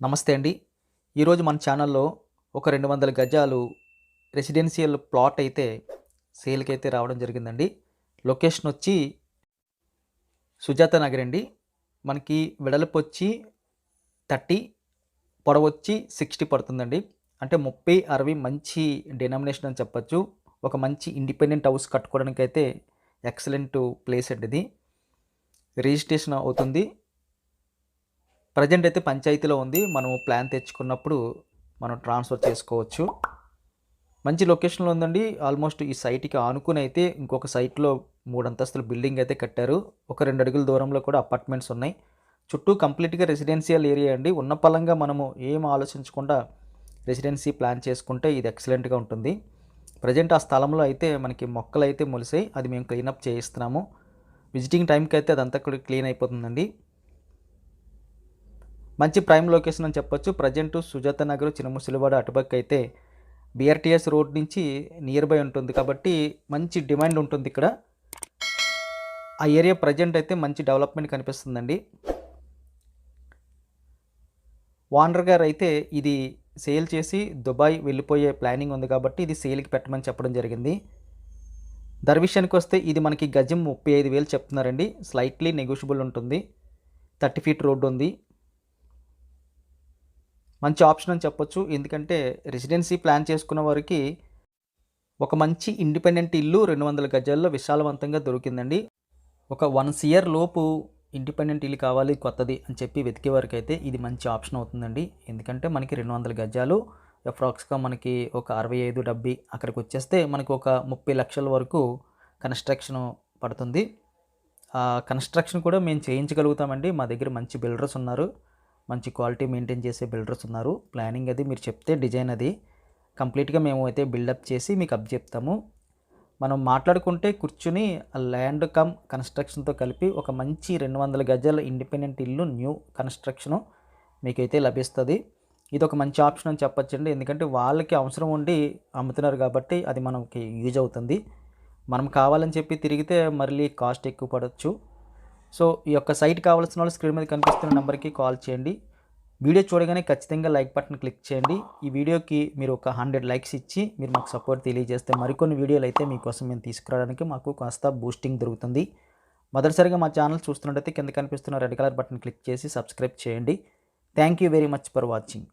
నమస్తే అండి. ఈరోజు మన ఛానల్‌లో ఒక 200 గజాలు రెసిడెన్షియల్ ప్లాట్ అయితే సేల్‌కైతే రావడం జరిగిందండి. లొకేషన్ వచ్చి సుజాత నగర్ అండి. మనకి వెడల్పొచ్చి 30, పొడవొచ్చి 60 పడుతుందండి. అంటే 30, 60 మంచి డినామినేషన్ అని చెప్పొచ్చు. ఒక మంచి ఇండిపెండెంట్ హౌస్ కట్టుకోవడానికైతే ఎక్సలెంట్ ప్లేస్ అండి ఇది. రిజిస్ట్రేషన్ అవుతుంది. ప్రెజెంట్ అయితే పంచాయతీలో ఉంది. మనం ప్లాన్ తెచ్చుకున్నప్పుడు మనం ట్రాన్స్‌ఫర్ చేసుకోవచ్చు. మంచి లొకేషన్‌లో ఉందండి. ఆల్మోస్ట్ ఈ సైట్‌కి ఆనుకుని అయితే ఇంకొక సైట్‌లో 3 అంతస్తుల బిల్డింగ్ అయితే కట్టారు. ఒక 2 అడుగుల దూరంలో కూడా అపార్ట్మెంట్స్ ఉన్నాయి. చుట్టూ కంప్లీట్‌గా రెసిడెన్షియల్ ఏరియా అండి. ఉన్న పళంగా మనము ఏం ఆలోచించకుండా రెసిడెన్సీ ప్లాన్ చేసుకుంటే ఇది ఎక్సలెంట్‌గా ఉంటుంది. ప్రెజెంట్ ఆ స్థలంలో అయితే మనకి మొక్కలైతే మొలిసాయి. అది మేము క్లీనప్ చేయిస్తున్నాము. విజిటింగ్ టైంకి అయితే అదంతా కూడా క్లీన్ అయిపోతుందండి. మంచి ప్రైమ్ లొకేషన్ అని చెప్పొచ్చు. ప్రెజెంట్ సుజాత నగర్, చినముసిలివాడ అటుపక్క అయితే బీఆర్టీఎస్ రోడ్ నుంచి నియర్ బై ఉంటుంది కాబట్టి మంచి డిమాండ్ ఉంటుంది ఇక్కడ. ఆ ఏరియా ప్రెజెంట్ అయితే మంచి డెవలప్మెంట్ కనిపిస్తుందండి. ఓనర్ గారు అయితే ఇది సేల్ చేసి దుబాయ్ వెళ్ళిపోయే ప్లానింగ్ ఉంది కాబట్టి ఇది సేల్‌కి పెట్టమని చెప్పడం జరిగింది. ధర విషయానికి వస్తే ఇది మనకి గజం 35,000 చెప్తున్నారండి. స్లైట్‌లీ నెగోషియబుల్ ఉంటుంది. 30 ఫీట్ రోడ్ ఉంది. మంచి ఆప్షన్ అని చెప్పొచ్చు. ఎందుకంటే రెసిడెన్సీ ప్లాన్ చేసుకున్న వారికి ఒక మంచి ఇండిపెండెంట్ ఇల్లు 200 గజాల్లో విశాలవంతంగా దొరికిందండి. ఒక 1 సిఆర్ లోపు ఇండిపెండెంట్ ఇల్లు కావాలి కొత్తది అని చెప్పి వెతికే వారికైతే ఇది మంచి ఆప్షన్ అవుతుందండి. ఎందుకంటే మనకి 200 గజాలు అప్రాక్స్‌గా మనకి ఒక 65, 70 అక్కడికి వచ్చేస్తే మనకు ఒక 30 లక్షల వరకు కన్‌స్ట్రక్షన్ పడుతుంది. కన్‌స్ట్రక్షన్ కూడా మేము చేయించగలుగుతామండి. మా దగ్గర మంచి బిల్డర్స్ ఉన్నారు. మంచి క్వాలిటీ మెయింటైన్ చేసే బిల్డర్స్ ఉన్నారు. ప్లానింగ్ అది మీరు చెప్తే డిజైన్ అది కంప్లీట్‌గా మేము అయితే బిల్డప్ చేసి మీకు అప్పజెప్తాము. మనం మాట్లాడుకుంటే కూర్చుని ల్యాండ్ కమ్ కన్‌స్ట్రక్షన్‌తో కలిపి ఒక మంచి 200 గజాల ఇండిపెండెంట్ ఇల్లు న్యూ కన్‌స్ట్రక్షను మీకైతే లభిస్తది. ఇదొక మంచి ఆప్షన్ అని చెప్పొచ్చండి. ఎందుకంటే వాళ్ళకి అవసరం ఉండి అమ్ముతున్నారు కాబట్టి అది మనకి యూజ్ అవుతుంది. మనం కావాలని చెప్పి తిరిగితే మళ్ళీ కాస్ట్ ఎక్కువ పడొచ్చు. సో, ఈ యొక్క సైట్ కావాల్సిన వాళ్ళు స్క్రీన్ మీద కనిపిస్తున్న నంబర్‌కి కాల్ చేయండి. వీడియో చూడగానే ఖచ్చితంగా లైక్ బటన్ క్లిక్ చేయండి. ఈ వీడియోకి మీరు ఒక 100 లైక్స్ ఇచ్చి మీరు మాకు సపోర్ట్ తెలియజేస్తే మరికొన్ని వీడియోలు అయితే మీకోసం మేము తీసుకురావడానికి మాకు కాస్త బూస్టింగ్ దొరుకుతుంది. మొదటిసారిగా మా ఛానల్ చూస్తున్నట్టయితే కింద కనిపిస్తున్న రెడ్ కలర్ బటన్ క్లిక్ చేసి సబ్స్క్రైబ్ చేయండి. Thank you very much for watching.